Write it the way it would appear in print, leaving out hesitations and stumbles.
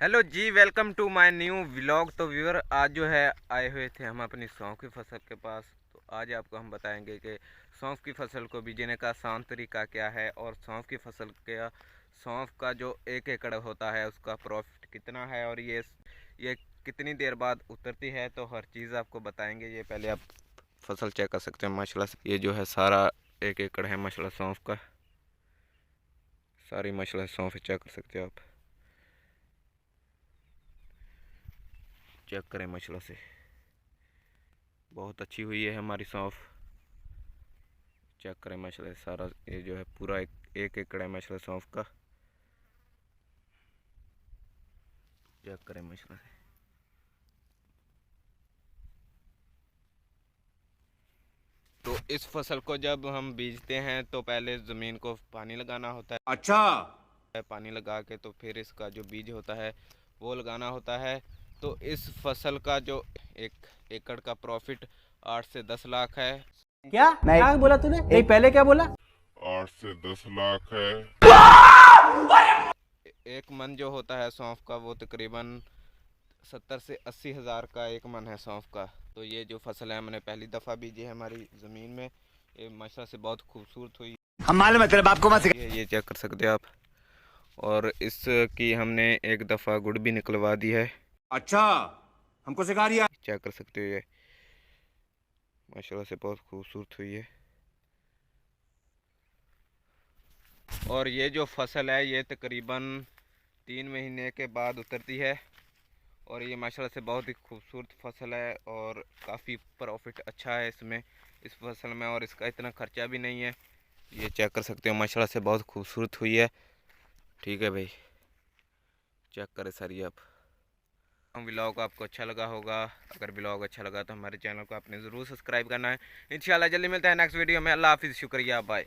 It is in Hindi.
Hello ji, welcome to my new vlog. तो व्यूअर, आज जो है आए हुए थे हम अपनी सौंफ की फसल के पास। तो आज आपको हम बताएंगे कि सौंफ की फसल को बीजने का आसान तरीका क्या है और सौंफ की फसल का सौंफ का जो 1 एकड़ होता है उसका प्रॉफिट कितना है और ये कितनी देर बाद उतरती है। तो हर चीज़ आपको बताएंगे। ये पहले आप फसल चेक कर सकते हैं माशाल्लाह से। ये जो है सारा 1 एकड़ है माशाल्लाह सौंफ का। सारी माशाल्लाह सौंफ चेक कर सकते हो आप। चेक करें माशाल्लाह से, बहुत अच्छी हुई है हमारी सौंफ। चेक करें माशाल्लाह से, सारा ये जो है पूरा एक एकड़ है माशाल्लाह सौंफ का। चेक करें माशाल्लाह से। तो इस फसल को जब हम बीजते हैं तो पहले ज़मीन को पानी लगाना होता है। अच्छा। पानी लगा के तो फिर इसका जो बीज होता है वो लगाना होता है। तो इस फसल का जो 1 एकड़ का प्रॉफिट 8 से 10 लाख है। क्या क्या बोला तूने? नहीं, पहले क्या बोला? 8 से 10 लाख है। एक मन जो होता है सौंफ का वो तकरीबन 70 से 80 हज़ार का एक मन है सौंफ का। तो ये जो फसल है हमने पहली दफ़ा बीजी है हमारी ज़मीन में। ये माशा से बहुत खूबसूरत हुई हम मालूम है तेरे बाप को मत सिखा। है, ये चेक कर सकते हो आप। और इसकी हमने एक दफ़ा गुड़ भी निकलवा दी है। अच्छा, हमको सिखा रिया। चेक कर सकते हो, ये माशाल्लाह से बहुत खूबसूरत हुई है। और ये जो फसल है ये तकरीबन 3 महीने के बाद उतरती है। और ये माशाल्लाह से बहुत ही खूबसूरत फसल है और काफ़ी प्रॉफिट अच्छा है इसमें, इस फसल में। और इसका इतना खर्चा भी नहीं है। ये चेक कर सकते हो माशाल्लाह से बहुत खूबसूरत हुई है। ठीक है भाई, चेक करें सारी आप। हम व्लॉग आपको अच्छा लगा होगा। अगर व्लॉग अच्छा लगा तो हमारे चैनल को आपने ज़रूर सब्सक्राइब करना है। इंशाल्लाह जल्दी मिलता है नेक्स्ट वीडियो में। अल्लाह हाफिज़, शुक्रिया, बाय।